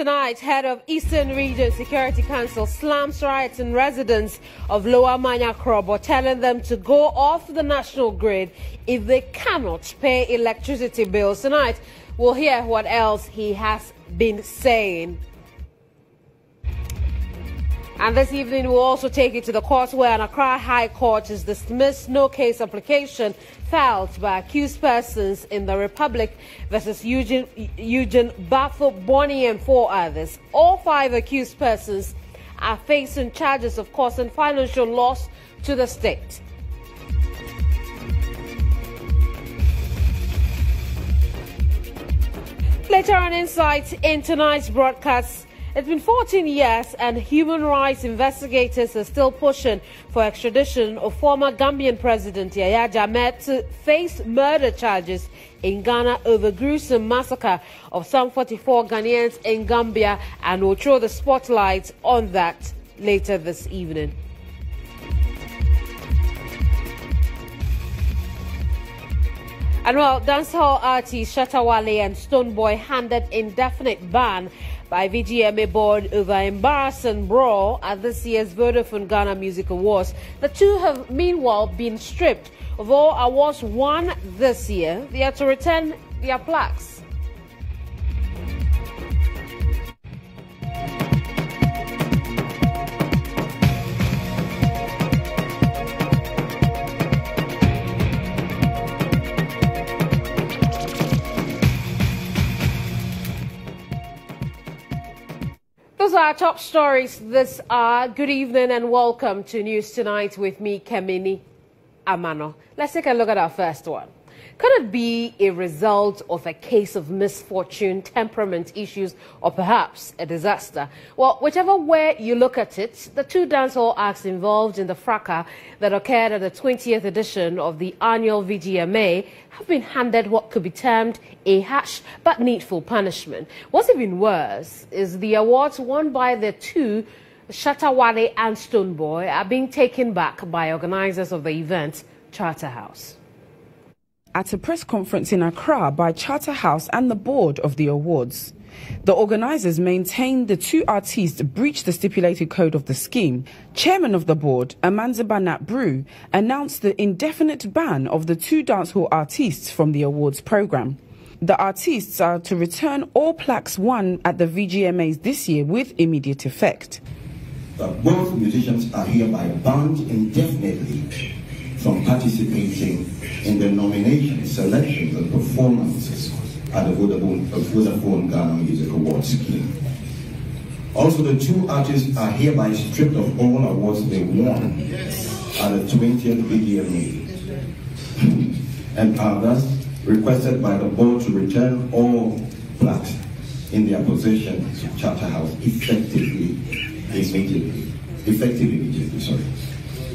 tonight, head of Eastern Region Security Council slams riots and residents of Lower Manya Krobo, telling them to go off the national grid if they cannot pay electricity bills. Tonight, we'll hear what else he has been saying. And this evening, we'll also take you to the court where an Accra High Court has dismissed no case application filed by accused persons in the Republic versus Eugene Bafo, Bonnie and 4 others. All 5 accused persons are facing charges of causing financial loss to the state. Later on, insights in tonight's broadcast. It's been 14 years and human rights investigators are still pushing for extradition of former Gambian President Yahya Jammeh to face murder charges in Ghana over gruesome massacre of some 44 Ghanaians in Gambia, and we'll throw the spotlight on that later this evening. And well, dancehall artist Shatta Wale and Stonebwoy handed indefinite ban by VGMA board over embarrassing brawl at this year's Vodafone Ghana Music Awards. The two have meanwhile been stripped of all awards won this year. They are to return their plaques. Those are our top stories this hour. Good evening and welcome to News Tonight with me, Keminni Amanor. Let's take a look at our first one. Could it be a result of a case of misfortune, temperament issues, or perhaps a disaster? Well, whichever way you look at it, the 2 dancehall acts involved in the fracas that occurred at the 20th edition of the annual VGMA have been handed what could be termed a harsh but needful punishment. What's even worse is the awards won by the 2, Shatta Wale and Stonebwoy, are being taken back by organizers of the event, Charterhouse. At a press conference in Accra by Charterhouse and the board of the awards, the organisers maintained the 2 artists breached the stipulated code of the scheme. Chairman of the board, Amanziba Nat Brew, announced the indefinite ban of the 2 dancehall artists from the awards programme. The artists are to return all plaques won at the VGMAs this year with immediate effect. Both musicians are hereby banned indefinitely from participating in the nomination, selections and performances at the Vodafone Ghana Music Awards scheme. Also, the 2 artists are hereby stripped of all awards they won at the 20th VGMA and are thus requested by the board to return all plaques in their possession to Charterhouse effectively immediately.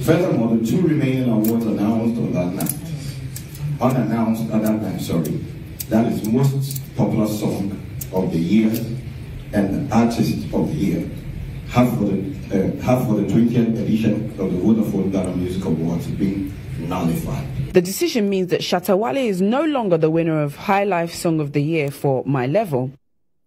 Furthermore, the 2 remaining awards announced on that night, unannounced at that time, that is most popular song of the year and artist of the year, have for the 20th edition of the Vodafone Ghana Music Awards been nullified. The decision means that Shatta Wale is no longer the winner of High Life Song of the Year for My Level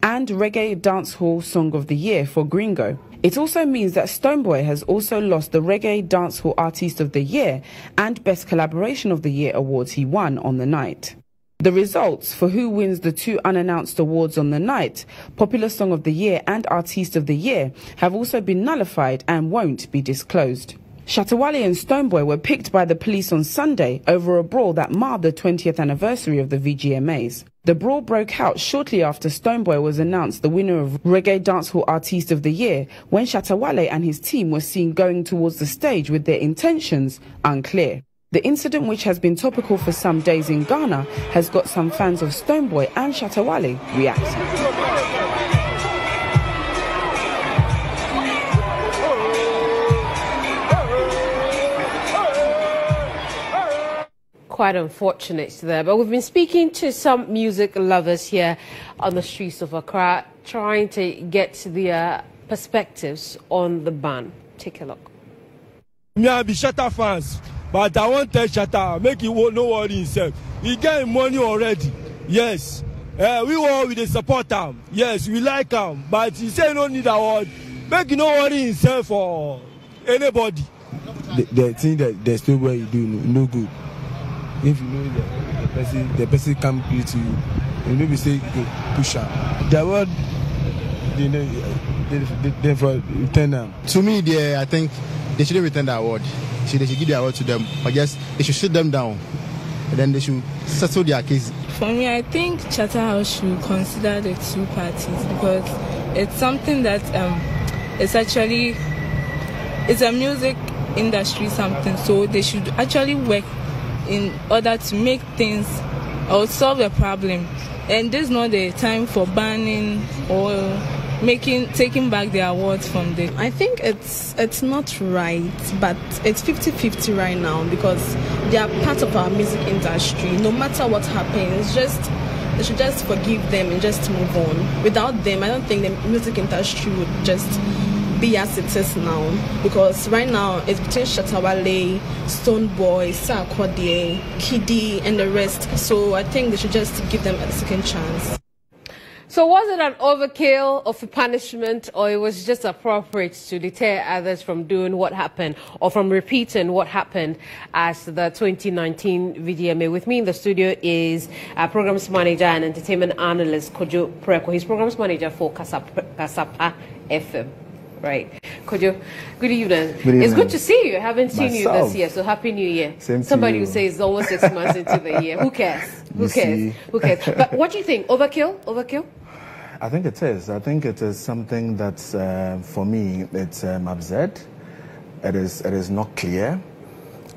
and Reggae Dancehall Song of the Year for Gringo. It also means that Stonebwoy has also lost the Reggae Dancehall Artist of the Year and Best Collaboration of the Year awards he won on the night. The results for who wins the 2 unannounced awards on the night, Popular Song of the Year and Artist of the Year, have also been nullified and won't be disclosed. Shatta Wale and Stonebwoy were picked by the police on Sunday over a brawl that marred the 20th anniversary of the VGMAs. The brawl broke out shortly after Stonebwoy was announced the winner of Reggae Dancehall Artist of the Year, when Shatta Wale and his team were seen going towards the stage with their intentions unclear. The incident, which has been topical for some days in Ghana, has got some fans of Stonebwoy and Shatta Wale reacting. Quite unfortunate there, but we've been speaking to some music lovers here on the streets of Accra, trying to get their perspectives on the ban. Take a look. Me, I be Shatta fans, but I want to tell Shatta, make him no worry himself. He get money already. Yes, We want with the support him. Yes, we like him, but he say no need award. Make you no worry himself for anybody. The thing that the Stonebwoy you do no good. If you know that the person come to you, and maybe say push up. The award, they for return them. To me, I think they shouldn't return the award. They should give the award to them. I guess they should sit them down, and then they should settle their case. For me, I think Charterhouse should consider the two parties because it's something that it's actually it's a music industry something, so they should actually work in order to make things or solve the problem. And this is not the time for banning or taking back the awards from them. I think it's not right, but it's 50-50 right now because they are part of our music industry. No matter what happens, they should just forgive them and just move on. Without them, I don't think the music industry would just be as it is now, because right now it's between Shatta Wale, Stonebwoy, Sarkodie, Kiddy and the rest. So I think they should just give them a second chance. So was it an overkill of a punishment, or it was just appropriate to deter others from doing what happened or from repeating what happened as the 2019 VGMA? With me in the studio is Programs Manager and Entertainment Analyst Kojo Preko. He's Programs Manager for Kasapa FM. Right. Kojo, good evening. Good evening. It's good to see you. I haven't seen you this year, so Happy New Year. Same Somebody to you. will say it's almost 6 months into the year. Who cares? Who cares? Who cares? But what do you think? Overkill? Overkill? I think it is. I think it is something that's, for me, it's absurd. It is not clear.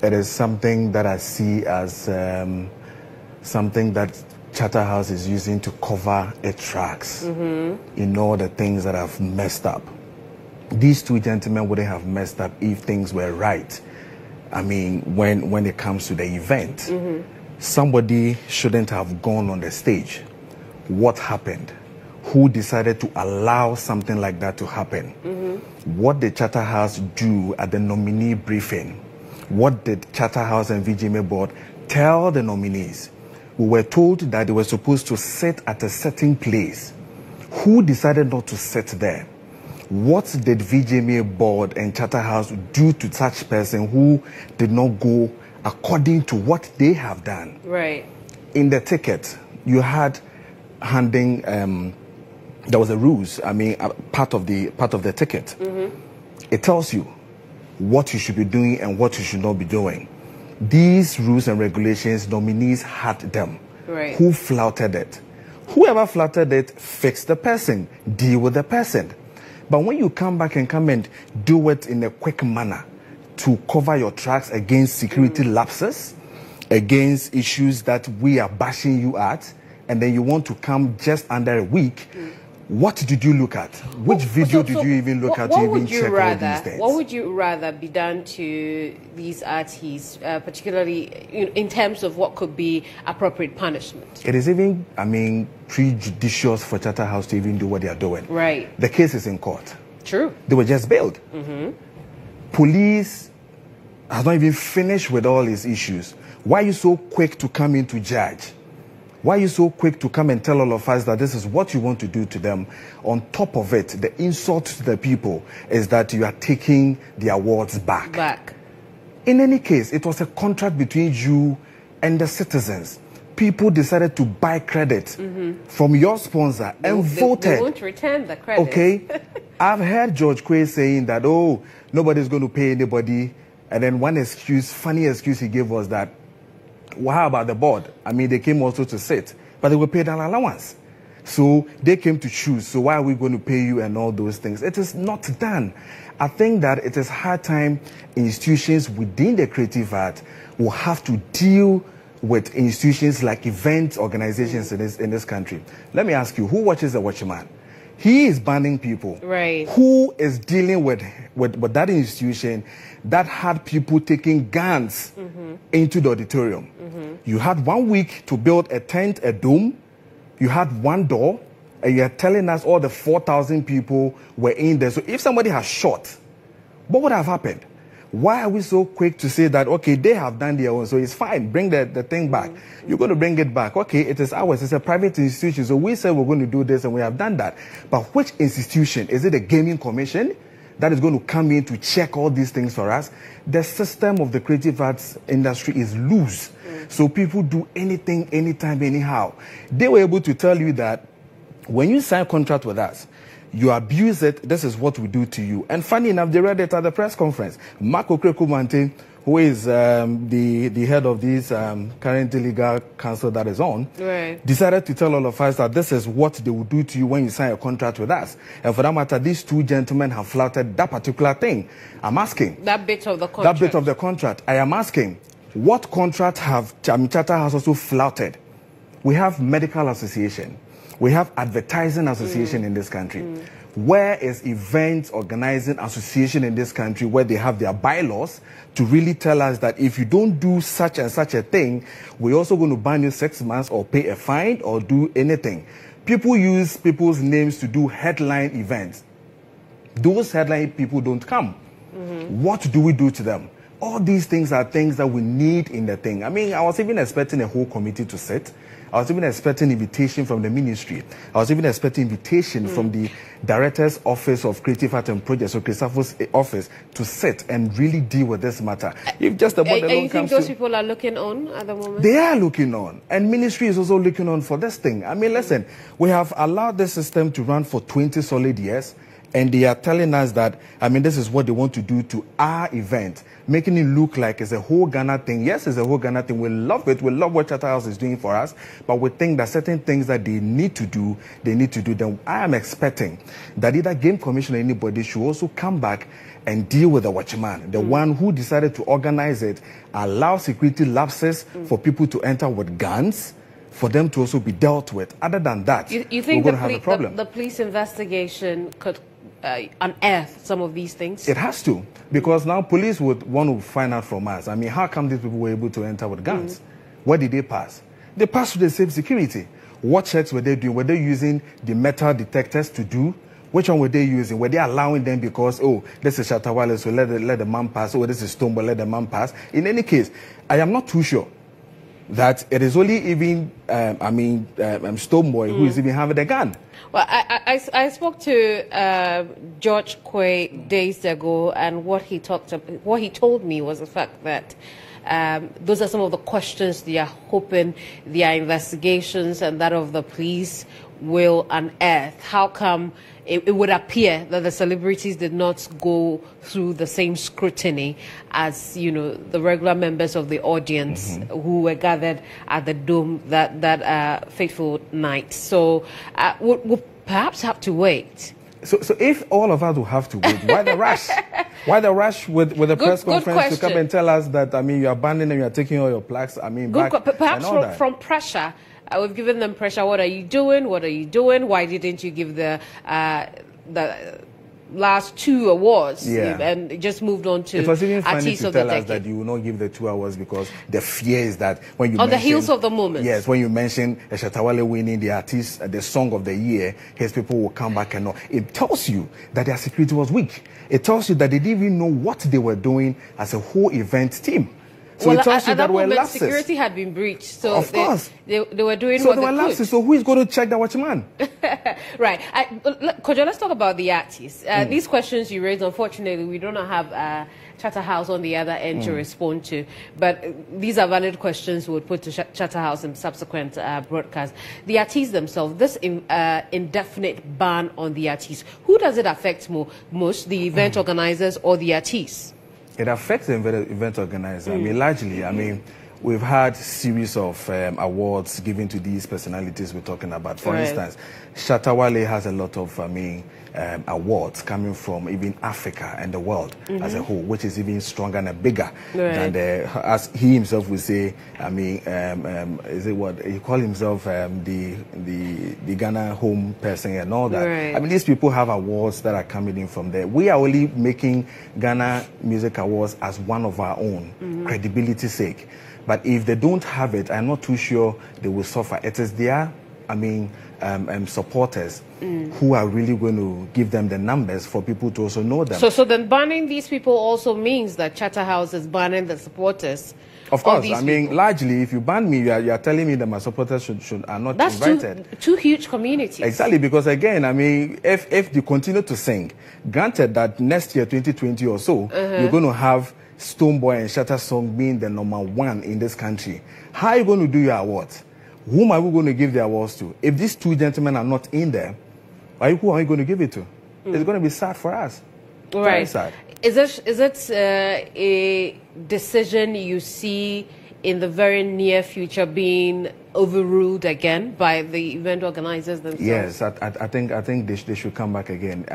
It is something that I see as something that Charterhouse is using to cover its tracks in all the things that have messed up. These two gentlemen wouldn't have messed up if things were right. I mean, when it comes to the event, somebody shouldn't have gone on the stage. What happened? Who decided to allow something like that to happen? What did Charterhouse do at the nominee briefing? What did Charterhouse and VGMA board tell the nominees? We were told that they were supposed to sit at a certain place. Who decided not to sit there? What did VGMA board and Charterhouse do to such person who did not go according to what they have done? Right. In the ticket, you had handing, there was a rules, I mean, part of the ticket. It tells you what you should be doing and what you should not be doing. These rules and regulations, nominees had them. Right. Who flouted it? Whoever flouted it, fix the person, deal with the person. But when you come back and do it in a quick manner to cover your tracks against security lapses, against issues that we are bashing you at, and then you want to come just under a week, what did you look at? Which video did you even look at to even check all these things? What would you rather be done to these artists, particularly in terms of what could be appropriate punishment? It is even, I mean, prejudicious for Charterhouse to even do what they are doing. Right. The case is in court. True. They were just bailed. Police has not even finished with all these issues. Why are you so quick to come in to judge? Why are you so quick to come and tell all of us that this is what you want to do to them? On top of it, the insult to the people is that you are taking the awards back. In any case, it was a contract between you and the citizens. People decided to buy credit from your sponsor and voted. They won't return the credit. Okay? I've heard George Quay saying that, oh, nobody's going to pay anybody. And then one excuse, funny excuse he gave was that, well, how about the board? I mean, they came also to sit, but they were paid an allowance. So they came to choose. So why are we going to pay you and all those things? It is not done. I think that it is high time institutions within the creative art will have to deal with institutions like event organizations in this country. Let me ask you, who watches The Watchman? He is banning people. Right. Who is dealing with that institution that had people taking guns into the auditorium? You had 1 week to build a tent, a dome. You had one door, and you are telling us all the 4,000 people were in there. So if somebody has shot, what would have happened? Why are we so quick to say that, okay, they have done their own, so it's fine, bring the thing back. You're going to bring it back. Okay, it is ours. It's a private institution, so we said we're going to do this, and we have done that. But which institution? Is it a gaming commission that is going to come in to check all these things for us? The system of the creative arts industry is loose. So people do anything, anytime, anyhow. They were able to tell you that when you sign a contract with us, you abuse it, this is what we do to you. And funny enough, they read it at the press conference. Mark Okrekumante, who is the head of this current legal council that is on, decided to tell all of us that this is what they will do to you when you sign a contract with us. And for that matter, these two gentlemen have flouted that particular thing. I'm asking. That bit of the contract. That bit of the contract. I am asking, what contract have Chatta has also flouted? We have medical association. We have advertising association in this country. Where is event organizing association in this country where they have their bylaws to really tell us that if you don't do such and such a thing, we're also going to ban you 6 months or pay a fine or do anything? People use people's names to do headline events. Those headline people don't come. What do we do to them? All these things are things that we need in the thing. I mean, I was even expecting a whole committee to sit. I was even expecting invitation from the ministry. I was even expecting invitation from the Director's Office of Creative Art and Projects, or Christopher's office, to sit and really deal with this matter. If just the and you think those people are looking on at the moment? They are looking on. And ministry is also looking on for this thing. I mean, listen, we have allowed this system to run for 20 solid years. And they are telling us that, I mean, this is what they want to do to our event, making it look like it's a whole Ghana thing. Yes, it's a whole Ghana thing. We love it. We love what Charterhouse is doing for us. But we think that certain things that they need to do. Then I am expecting that either Game Commission or anybody should also come back and deal with the watchman, the one who decided to organize it, allow security lapses for people to enter with guns, for them to also be dealt with. Other than that, you think we're going to have a problem. The police investigation could unearth some of these things? It has to, because now police would want to find out from us. I mean, how come these people were able to enter with guns? Where did they pass? They passed through the same security. What checks were they doing? Were they using the metal detectors to do? Which one were they using? Were they allowing them because, oh, this is Shatta Wale, so let the man pass. Oh, this is Stonebwoy, let the man pass. In any case, I am not too sure that it is only even, Stonebwoy who is even having a gun. Well, I spoke to George Quay days ago, and what he told me was the fact that those are some of the questions they are hoping their investigations and that of the police will unearth. How come it would appear that the celebrities did not go through the same scrutiny as, you know, the regular members of the audience who were gathered at the Dome that fateful night? So we'll perhaps have to wait. So if all of us will have to wait, why the rush? Why the rush with the press conference to come and tell us that, I mean, you're abandoning, you're taking all your plaques, I mean, back, perhaps from pressure. We've given them pressure. What are you doing? What are you doing? Why didn't you give the last 2 awards and just moved on to it was even funny artists to of the tell us decade? that you will not give the 2 awards because the fear is that when you on the heels of the moment. Yes, when you mention Shatta Wale winning the artist, the song of the year, his people will come back and know. It tells you that their security was weak. It tells you that they didn't even know what they were doing as a whole event team. So well, it tells you at that that moment, lapses. security had been breached. So of course. They were doing so what they were they lapses. could. So who is going to check the watchman? Right. Kojo, let's talk about the artists. These questions you raised, unfortunately, we don't have Charterhouse on the other end to respond to. But these are valid questions we would put to Charterhouse in subsequent broadcasts. The artists themselves, this indefinite ban on the artists, who does it affect most, the event organizers or the artists? It affects the event organizer. I mean, largely, I mean, we've had series of awards given to these personalities we're talking about. For instance, Shatta Wale has a lot of, awards coming from even Africa and the world as a whole, which is even stronger and bigger than as he himself would say. I mean, is it what he called himself, the Ghana home person and all that. I mean, these people have awards that are coming in from there. We are only making Ghana Music Awards as one of our own, credibility's sake. But if they don't have it, I'm not too sure they will suffer. It is their supporters who are really going to give them the numbers for people to also know them. So then banning these people also means that Shatta House is banning the supporters. Of course, largely, if you ban me, you are telling me that my supporters are not invited. That's two huge communities. Exactly, because again, if they continue to sing, granted that next year, 2020 or so, you're going to have Stonebwoy and Shatta song being the #1 in this country. How are you going to do your awards? Whom are we going to give the awards to? If these two gentlemen are not in there, who are you going to give it to? It's going to be sad for us. Right. Very sad. Is it a decision you see in the very near future being overruled again by the event organizers themselves? Yes, I think they should come back again.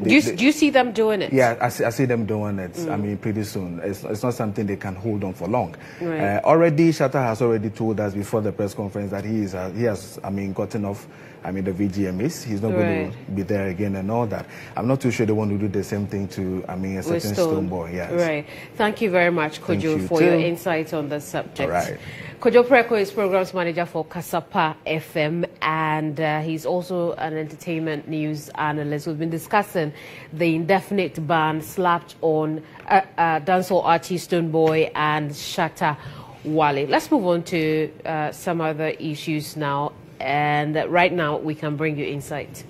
Do you see them doing it? Yeah, I see them doing it. Pretty soon. It's not something they can hold on for long. Right. Already, Shatta has already told us before the press conference that he has gotten off. The VGMAs. He's not going to be there again and all that. I'm not too sure they want to do the same thing to, a certain Stonebwoy. Yes. Right. Thank you very much, Kojo, for your insight on the subject. Right. Kojo Preko is programs manager for Kasapa FM, and he's also an entertainment news analyst. We've been discussing the indefinite ban slapped on dancehall artist Stonebwoy and Shatta Wale. Let's move on to some other issues now. And right now, we can bring you insight.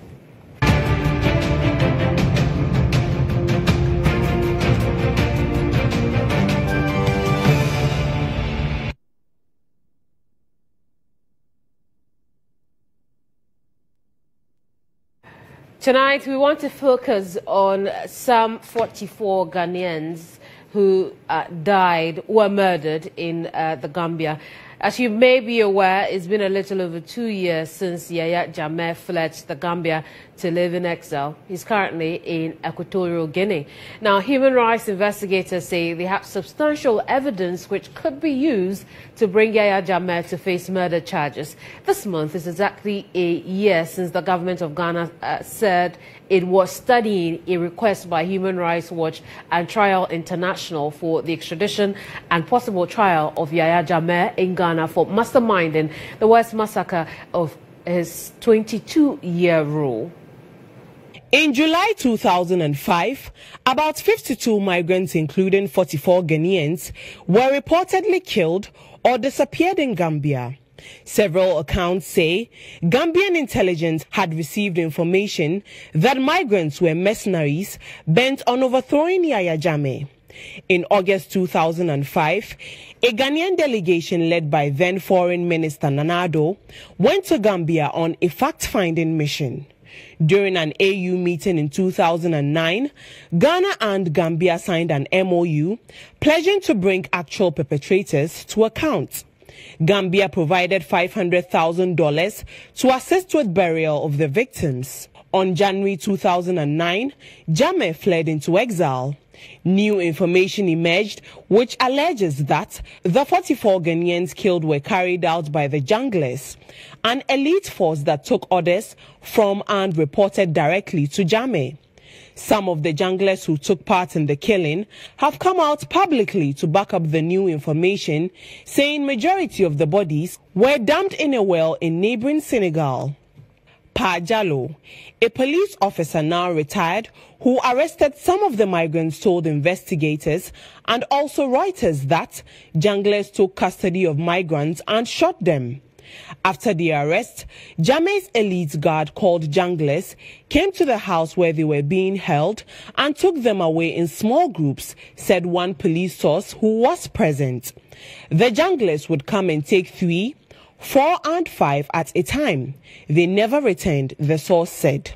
Tonight, we want to focus on some 44 Ghanaians who were murdered in the Gambia. As you may be aware, it's been a little over 2 years since JAMMEH fled the Gambia to live in exile. He's currently in Equatorial Guinea. Now, human rights investigators say they have substantial evidence which could be used to bring JAMMEH to face murder charges. This month is exactly a year since the government of Ghana said it was studying a request by Human Rights Watch and Trial International for the extradition and possible trial of JAMMEH in Ghana for masterminding the worst massacre of his 22-year rule. In July 2005, about 52 migrants, including 44 Ghanaians, were reportedly killed or disappeared in Gambia. Several accounts say Gambian intelligence had received information that migrants were mercenaries bent on overthrowing JAMMEH. In August 2005, a Ghanaian delegation led by then Foreign Minister Nanado went to Gambia on a fact-finding mission. During an AU meeting in 2009, Ghana and Gambia signed an MOU pledging to bring actual perpetrators to account. Gambia provided $500,000 to assist with burial of the victims. On January 2009, JAMMEH fled into exile. New information emerged which alleges that the 44 Ghanaians killed were carried out by the Junglers, an elite force that took orders from and reported directly to JAMMEH. Some of the Junglers who took part in the killing have come out publicly to back up the new information, saying majority of the bodies were dumped in a well in neighboring Senegal. Pa Jallo, a police officer now retired, who arrested some of the migrants, told investigators and also Reuters that Junglers took custody of migrants and shot them. After the arrest, JAMMEH's elite guard called Junglers came to the house where they were being held and took them away in small groups, said one police source who was present. The Junglers would come and take 3, 4 and 5 at a time. They never returned, the source said.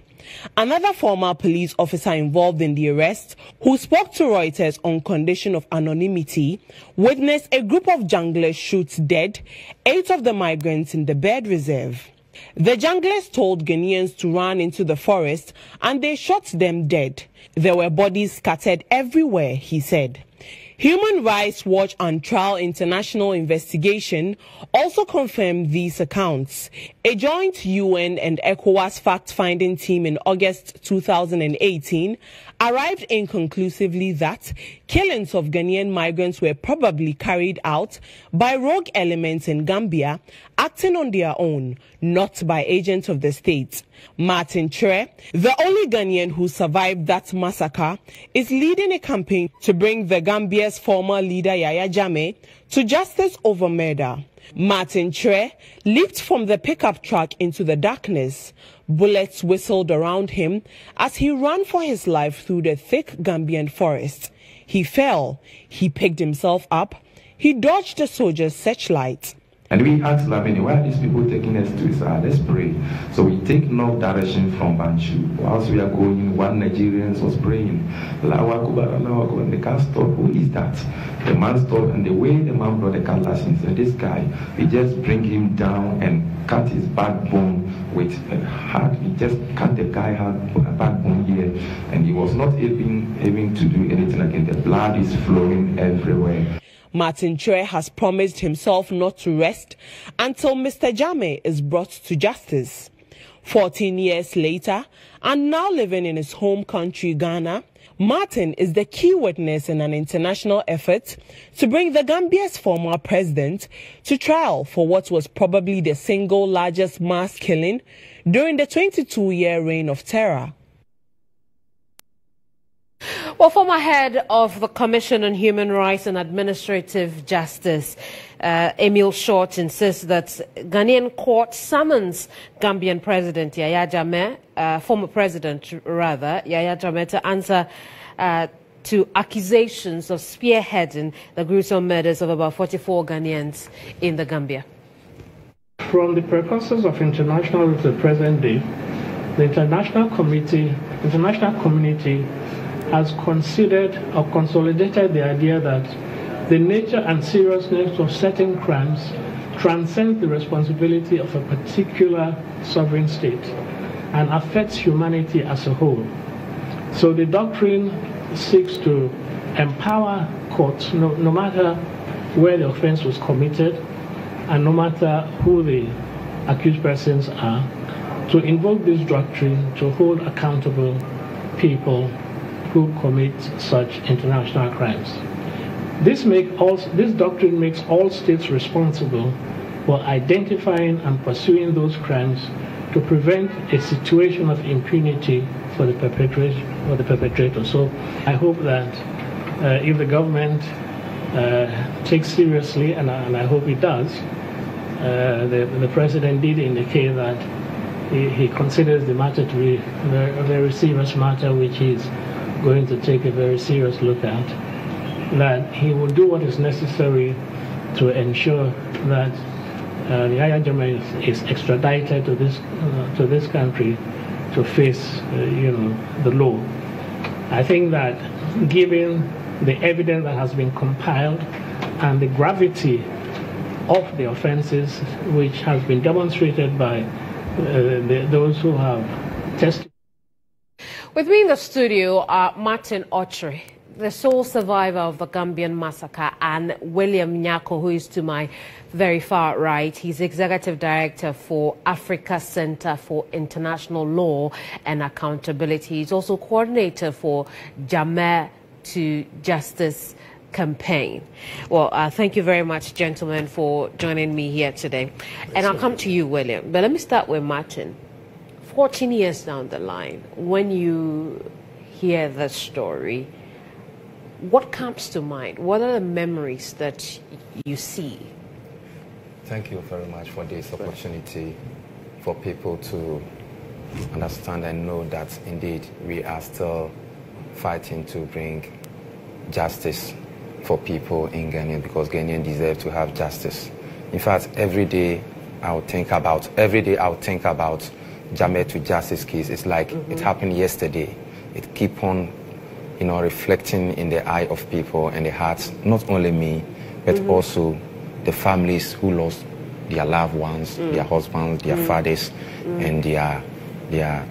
Another former police officer involved in the arrest, who spoke to Reuters on condition of anonymity, witnessed a group of Junglers shoot dead 8 of the migrants in the bird reserve. The Junglers told Ghanaians to run into the forest and they shot them dead. There were bodies scattered everywhere, he said. Human Rights Watch and Trial International investigation also confirmed these accounts. A joint UN and ECOWAS fact-finding team in August 2018 arrived inconclusively that killings of Ghanaian migrants were probably carried out by rogue elements in Gambia acting on their own, not by agents of the state. Martin Tre, the only Ghanaian who survived that massacre, is leading a campaign to bring the Gambia's former leader Yaya Jammeh to justice over murder. Martin Tre leaped from the pickup truck into the darkness. Bullets whistled around him as he ran for his life through the thick Gambian forest. He fell. He picked himself up. He dodged the soldiers' searchlight. And we asked Lamini, why are these people taking us to Israel? Let's pray. So we take north direction from Banchu. Whilst we are going, one Nigerian was praying. Allahu Akbar, Allahu Akbar, and the car stopped. Who is that? The man stopped, and the way the man brought the cutlass, he said, this guy, we just bring him down and cut his backbone with a hard. We just cut the guy backbone here, and he was not able to do anything again. The blood is flowing everywhere. Martin Tre has promised himself not to rest until Mr. Jammeh is brought to justice. 14 years later, and now living in his home country, Ghana, Martin is the key witness in an international effort to bring the Gambia's former president to trial for what was probably the single largest mass killing during the 22-year reign of terror. Well, former head of the Commission on Human Rights and Administrative Justice, EMILE Short, insists that Ghanaian court summons Gambian President Yaya Jammeh, former president rather, Yaya Jammeh, to answer to accusations of spearheading the gruesome murders of about 44 Ghanaians in the Gambia. From the precursors of international to the present day, the international community has considered or consolidated the idea that the nature and seriousness of certain crimes transcends the responsibility of a particular sovereign state and affects humanity as a whole. So the doctrine seeks to empower courts, no matter where the offense was committed and no matter who the accused persons are, to invoke this doctrine to hold accountable people who commit such international crimes. This doctrine makes all states responsible for identifying and pursuing those crimes to prevent a situation of impunity for the perpetrator. So I hope that if the government takes seriously, and I hope it does, the president did indicate that he considers the matter to be a very serious matter, which is going to take a very serious look at, that he will do what is necessary to ensure that Yaya Jammeh is extradited to this country to face the law. I think that given the evidence that has been compiled and the gravity of the offenses which has been demonstrated by those who have testified. With me in the studio are Martin Tre, the sole survivor of the Gambian massacre, and William Nyako, who is to my very far right. He's Executive Director for Africa Center for International Law and Accountability. He's also coordinator for JAMMEH to Justice campaign. Well, thank you very much, gentlemen, for joining me here today. And I'll come to you, William. But let me start with Martin. 14 years down the line, when you hear the story, what comes to mind? What are the memories that you see? Thank you very much for this opportunity for people to understand and know that indeed we are still fighting to bring justice for people in Ghana, because Ghanaians deserve to have justice. In fact, every day I'll think about JAMMEH to Justice case. It's like it happened yesterday. It keep on, reflecting in the eye of people and the hearts, not only me, but also the families who lost their loved ones, their husbands, their fathers, and their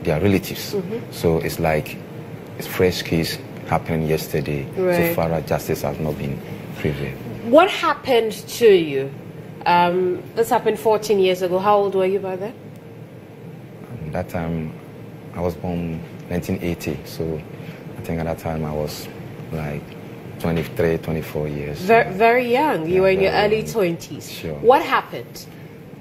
relatives. So it's like it's fresh case happened yesterday. Right. So far as justice has not been prevailed. What happened to you? This happened 14 years ago. How old were you by then? That time, I was born 1980, so I think at that time I was like 23, 24 years. Very young. You were in your early 20s. Sure. What happened?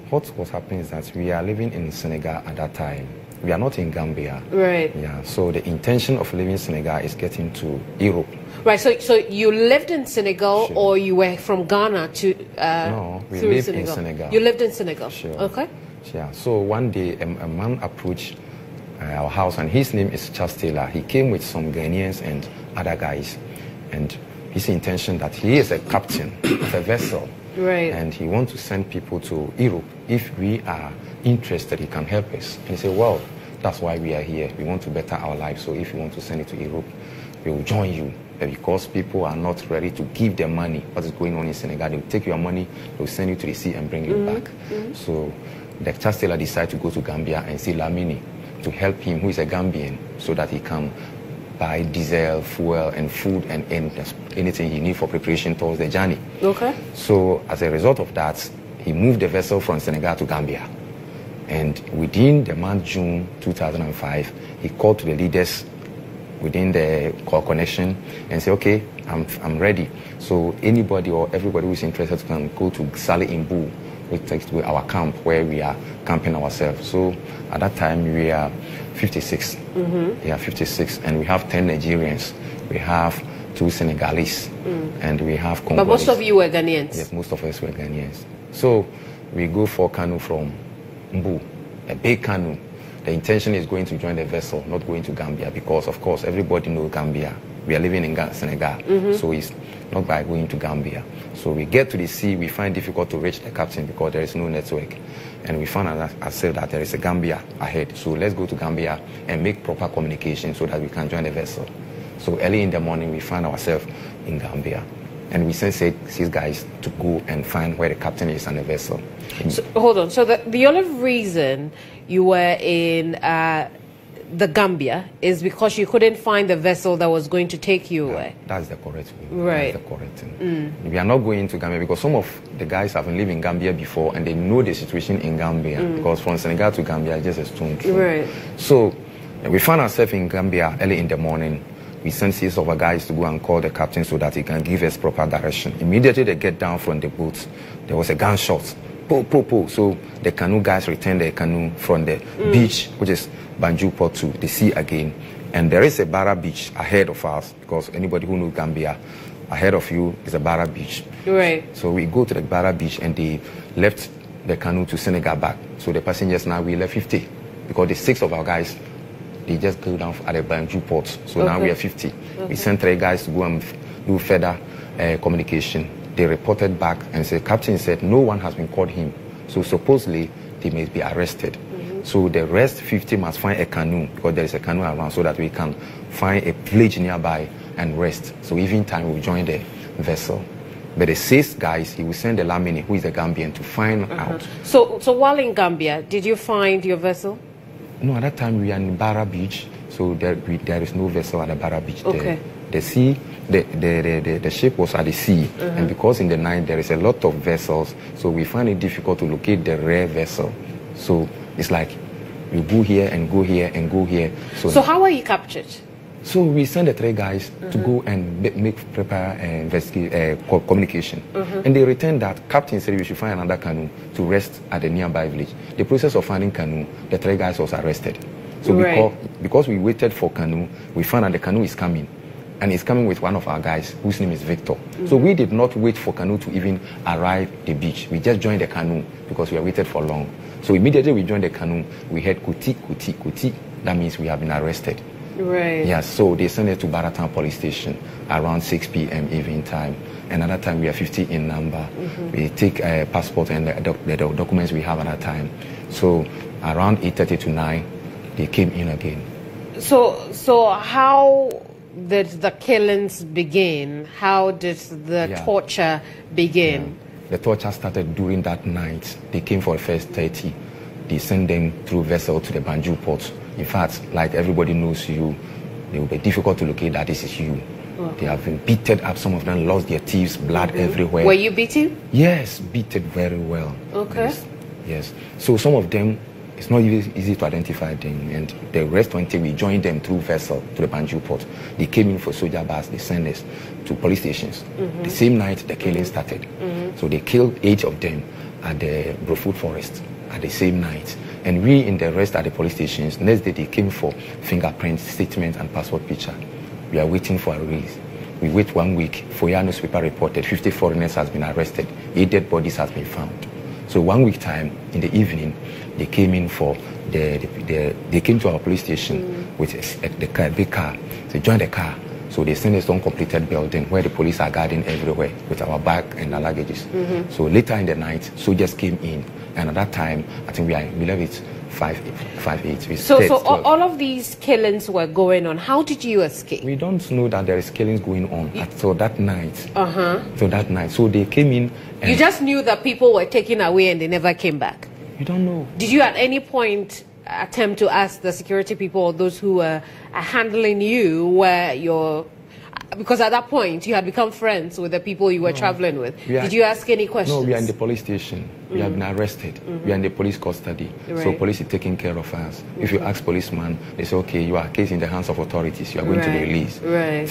What was happening is that we are living in Senegal at that time. We are not in Gambia. Right. Yeah. So the intention of living in Senegal is getting to Europe. Right. So you lived in Senegal, sure, or you were from Ghana to? No, we lived in Senegal. You lived in Senegal. Sure. Okay. Yeah. So one day a man approached our house, and his name is Shatta. He came with some Ghanaians and other guys, and his intention that he is a captain of a vessel. Right. And he wants to send people to Europe. If we are interested, he can help us. And he said, well, that's why we are here. We want to better our lives. So if you want to send it to Europe, we will join you. But because people are not ready to give their money, what is going on in Senegal, they will take your money, they will send you to the sea and bring you back. So the Chancellor decided to go to Gambia and see Lamini to help him, who is a Gambian, so that he can buy diesel, fuel, and food, and anything he needs for preparation towards the journey. Okay. So as a result of that, he moved the vessel from Senegal to Gambia. And within the month June 2005, he called to the leaders within the connection and said, okay, I'm ready. So anybody or everybody who is interested can go to Sali Imbu, which takes to our camp where we are camping ourselves. So at that time, we are 56. We are 56, and we have 10 Nigerians. We have 2 Senegalese, and we have Congolese. But most of you were Ghanaians? Yes, most of us were Ghanaians. So we go for canoe from Mbu, a big canoe. The intention is going to join the vessel, not going to Gambia, because, of course, everybody knows Gambia. We are living in Senegal, so it's not by going to Gambia. So we get to the sea, we find it difficult to reach the captain because there is no network. And we found ourselves that there is a Gambia ahead. So let's go to Gambia and make proper communication so that we can join the vessel. So early in the morning, we found ourselves in Gambia. And we sent 6 guys to go and find where the captain is on the vessel. So, hold on. So the only reason you were in the Gambia is because you couldn't find the vessel that was going to take you away? That's the correct way. Right. That's the correct thing. We are not going to Gambia because some of the guys have lived in Gambia before and they know the situation in Gambia because from Senegal to Gambia is just a stone throw. Right. So we found ourselves in Gambia early in the morning. We sent 6 of our guys to go and call the captain so that he can give us proper direction. Immediately they get down from the boat, there was a gunshot. Po, po, po. So the canoe guys returned the canoe from the beach, which is Banjul Port, to the sea again. And there is a Barra beach ahead of us, because anybody who knows Gambia, ahead of you is a Barra beach. Right. So we go to the Barra beach and they left the canoe to Senegal back. So the passengers now, we left 50, because the 6 of our guys, they just go down at the Banjul Port. So now we are 50. We sent 3 guys to go and do further communication. They reported back and said, Captain said no one has been called him. So supposedly they may be arrested. So the rest 50 must find a canoe, because there is a canoe around, so that we can find a village nearby and rest. So even time we join the vessel. But the 6 guys, he will send the Lamini, who is a Gambian, to find out. So while in Gambia, did you find your vessel? No, at that time we are in Barra Beach, so there is no vessel at the Barra Beach. Okay. The sea, the ship was at the sea, and because in the night there is a lot of vessels, so we find it difficult to locate the rare vessel. So it's like you go here and go here and go here. So how were you captured? So we sent the 3 guys to go and prepare communication. And they returned that Captain said we should find another canoe to rest at the nearby village. The process of finding canoe, the 3 guys was arrested. So because we waited for canoe, we found that the canoe is coming. And it's coming with one of our guys, whose name is Victor. So we did not wait for canoe to even arrive the beach. We just joined the canoe because we had waited for long. So immediately we joined the canoe, we heard kuti, kuti, kuti. That means we have been arrested. Right. Yeah, so they sent it to Baratown police station around 6 p.m. evening time. And at that time, we are 50 in number. We take a passport and the documents we have at that time. So around 8:30 to 9, they came in again. So how did the killings begin? How did the torture begin? Yeah. The torture started during that night. They came for the first 30. They sent them through vessel to the Banjul port. In fact, like everybody knows, you It will be difficult to locate that this is you. Oh. They have been beaten up. Some of them lost their teeth, blood everywhere. Were you beaten? Yes, beaten very well. Okay. Yes. So some of them, it's not easy to identify them. And the rest 20, we joined them through vessel to the Banjul port. They came in for soldier bars. They sent us to police stations. The same night, the killing started. So they killed 8 of them at the Brofoot Forest at the same night. And we in the rest at the police stations, next day they came for fingerprint, statement, and passport picture. We are waiting for a release. We wait 1 week. Foya newspaper reported 50 foreigners has been arrested. 8 dead bodies has been found. So 1 week time, in the evening, they came in for they came to our police station with the big car. They joined the car. So they sent us to uncompleted building where the police are guarding everywhere with our bag and our luggages. So later in the night, soldiers came in. And at that time, I think we left it 5-8. So all of these killings were going on. How did you escape? We don't know that there is killings going on until that night. So that night. So they came in. And you just knew that people were taken away and they never came back? You don't know. Did you at any point attempt to ask the security people or those who were handling you where your... Because at that point, you had become friends with the people you were traveling with. Did you ask any questions? No, we are in the police station. We have been arrested. We are in the police custody. So police is taking care of us. If you ask policeman, they say, okay, you are a case in the hands of authorities. You are going to be released.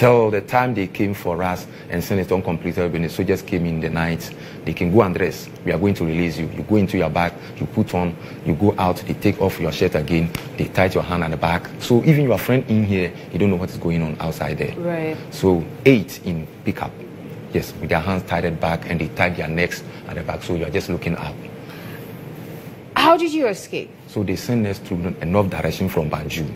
So the time they came for us and sent it uncompleted, when the soldiers came in the night, they can go and dress. We are going to release you. You go into your bag, you put on, you go out, they take off your shirt again, they tie your hand on the back. So even your friend in here, you don't know what is going on outside there. So 8 in pickup. Yes, with their hands tied back and they tied their necks at the back, so you're just looking up. How did you escape? So they send us to a north direction from Banjul.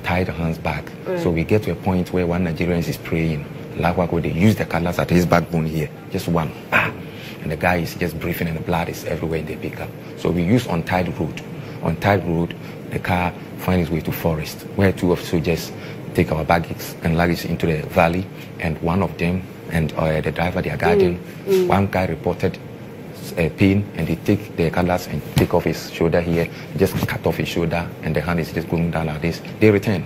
Tied the hands back. So we get to a point where one Nigerian is praying. Like they use the cutlass at his backbone here. Just one. And the guy is just breathing and the blood is everywhere in the pickup. So we use untied road. Untied road, the car finds its way to forest, where 2 of soldiers take our baggage and luggage into the valley, and one of them and the driver, they are guarding. One guy reported pain, and they take the cutlass and take off his shoulder here, just cut off his shoulder, and the hand is just going down like this. They return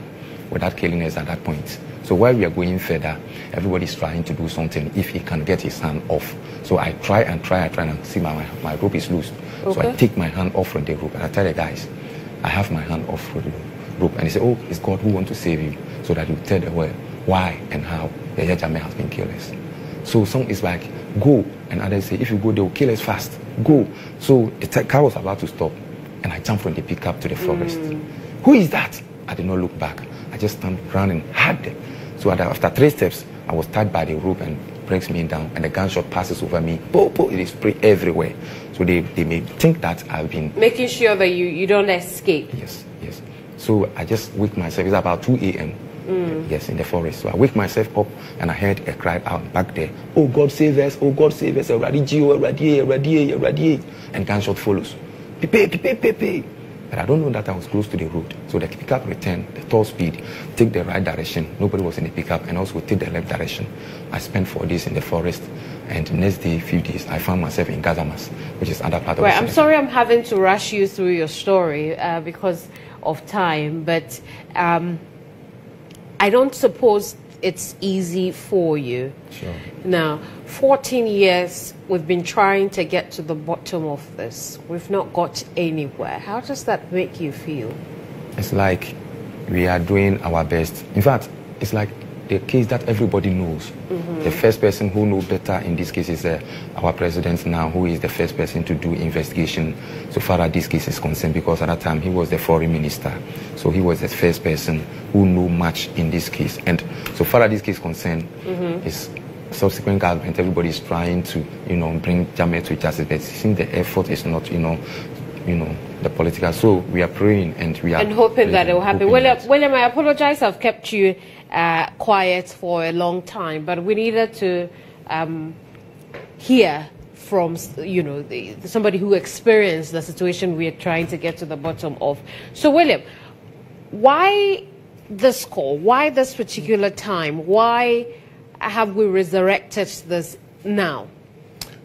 without killing us at that point. So while we are going further, everybody's trying to do something if he can get his hand off. So I try and see my rope is loose. So I take my hand off from the rope, and I tell the guys, I have my hand off from the rope. And they say, oh, it's God who wants to save you. So that you tell the world why and how the JAMMEH has been killed us. So some is like, go. And others say, if you go, they will kill us fast. Go. So the car was about to stop. And I jumped from the pickup to the forest. Who is that? I did not look back. I just stand around and had them. So after 3 steps, I was tied by the rope and breaks me down. And the gunshot passes over me. It is spray everywhere. So they may think that I've been... Making sure that you don't escape. Yes. So I just wake myself. It's about 2 a.m. Yes, in the forest. So I wake myself up and I heard a cry out back there. Oh, God save us. Oh, God save us. And gunshot follows. Pepe. But I don't know that I was close to the road. So the pickup returned, the tall speed, take the right direction. Nobody was in the pickup, and also take the left direction. I spent 4 days in the forest, and the next day, few days, I found myself in Gazamas, which is other part of the I'm sorry I'm having to rush you through your story because of time, but I don't suppose it's easy for you. Sure. Now, 14 years we've been trying to get to the bottom of this. We've not got anywhere. How does that make you feel? It's like we are doing our best. In fact, it's like the case that everybody knows. The first person who knows better in this case is our president now, who is the first person to do investigation so far as this case is concerned, because at that time he was the foreign minister. So he was the first person who knew much in this case. And so far as this case is concerned, is subsequent government, everybody is trying to, bring JAMMEH to justice, but since the effort is not, the political. So we are praying and we are... And hoping that it will happen. William, I apologize I've kept you quiet for a long time, but we needed to hear from, somebody who experienced the situation we are trying to get to the bottom of. So, William, why this call? Why this particular time? Why have we resurrected this now?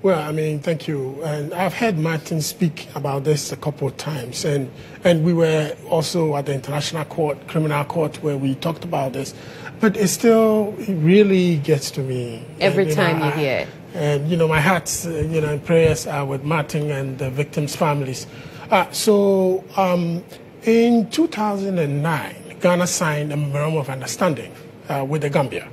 Well, I mean, thank you. And I've heard Martin speak about this a couple of times. And we were also at the International Court, Criminal Court, where we talked about this. But it really gets to me. Every time you hear it. And, my heart's, and prayers are with Martin and the victims' families. In 2009, Ghana signed a memorandum of understanding with the Gambia.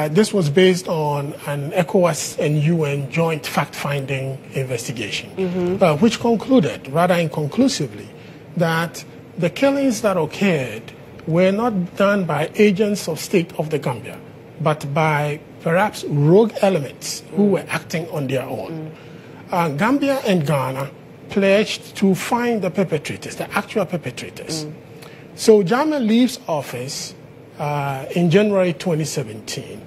This was based on an ECOWAS and UN joint fact-finding investigation, which concluded, rather inconclusively, that the killings that occurred were not done by agents of state of the Gambia, but by perhaps rogue elements who were acting on their own. Gambia and Ghana pledged to find the perpetrators, the actual perpetrators. So JAMMEH leaves office in January 2017,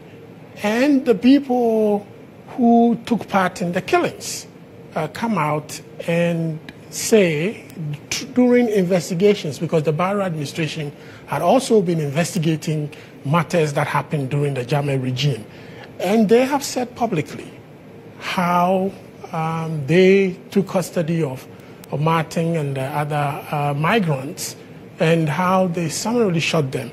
and the people who took part in the killings come out and say during investigations, because the Barrow administration had also been investigating matters that happened during the JAMMEH regime, and they have said publicly how they took custody of Martin and the other migrants, and how they summarily shot them.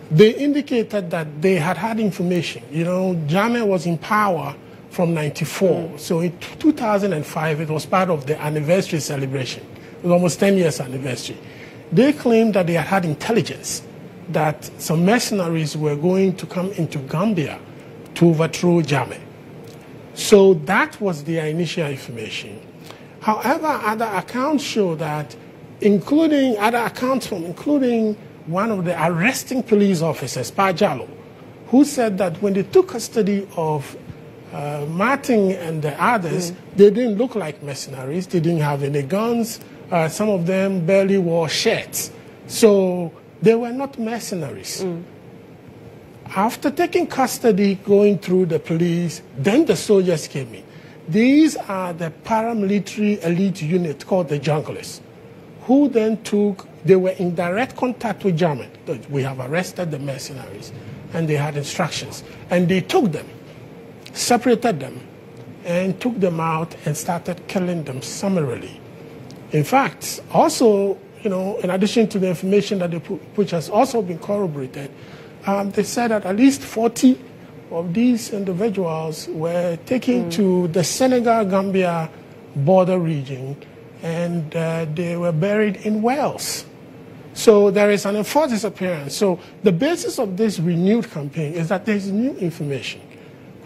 They indicated that they had information. JAMMEH was in power from 94. So in 2005, it was part of the anniversary celebration. It was almost 10 years anniversary. They claimed that they had intelligence that some mercenaries were going to come into Gambia to overthrow JAMMEH. So that was their initial information. However, other accounts show that, including one of the arresting police officers, Pajalo, who said that when they took custody of Martin and the others, they didn't look like mercenaries. They didn't have any guns. Some of them barely wore shirts. So they were not mercenaries. After taking custody, going through the police, then the soldiers came in. These are the paramilitary elite unit called the junglers, who then they were in direct contact with JAMMEH. We have arrested the mercenaries, and they had instructions. And they took them, separated them, and took them out and started killing them summarily. In fact, also, in addition to the information that they put, which has also been corroborated, they said that at least 40 of these individuals were taken to the Senegal-Gambia border region, and they were buried in wells. So there is an enforced disappearance. So the basis of this renewed campaign is that there is new information,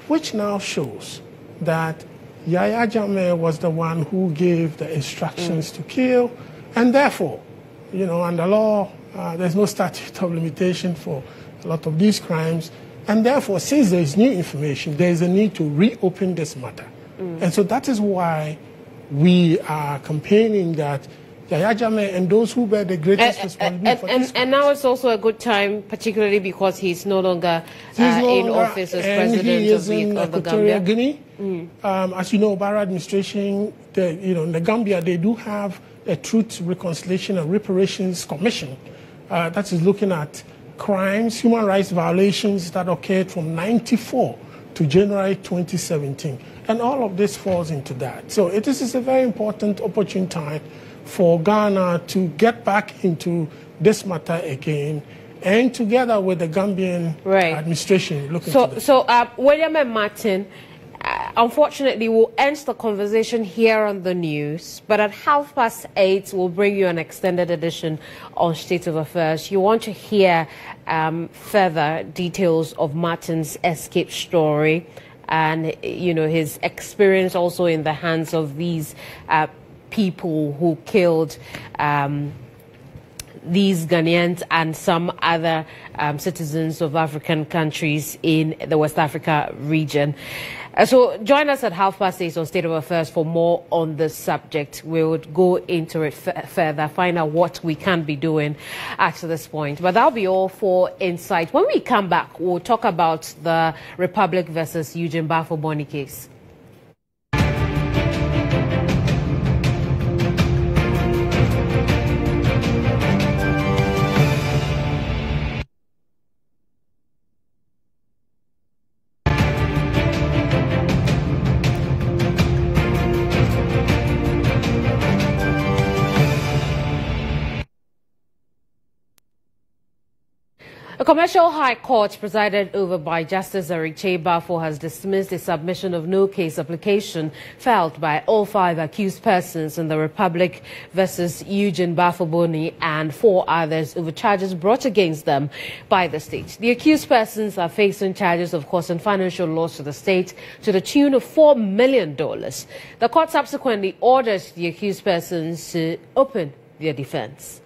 which now shows that Yahya Jammeh was the one who gave the instructions to kill, and therefore, under law, there's no statute of limitation for a lot of these crimes, and therefore, since there is new information, there is a need to reopen this matter. And so that is why we are campaigning that Yahya Jammeh and those who bear the greatest responsibility for this. And now it's also a good time, particularly because he's no longer in office as president of the Gambia. Guinea. As you know, Barrow administration, in the Gambia, they do have a Truth, Reconciliation and Reparations Commission that is looking at crimes, human rights violations that occurred from 94 to January 2017. And all of this falls into that. So this is a very important, opportune time for Ghana to get back into this matter again, and together with the Gambian administration looking to this. So William and Martin, unfortunately, we'll end the conversation here on the news, but at 8:30, we'll bring you an extended edition on State of Affairs. You want to hear further details of Martin's escape story and, his experience also in the hands of these people who killed these Ghanaians and some other citizens of African countries in the West Africa region. So join us at 8:30 on State of Affairs for more on this subject. We would go into it further, find out what we can be doing at this point. But that'll be all for Insight. When we come back, we'll talk about the Republic versus Eugene Bafo-Boni case. Commercial High Court, presided over by Justice Eric Chebafo, has dismissed the submission of no case application filed by all 5 accused persons in the Republic versus Eugene Bafoboni and 4 others over charges brought against them by the state. The accused persons are facing charges of causing financial loss to the state to the tune of $4 million. The court subsequently ordered the accused persons to open their defense.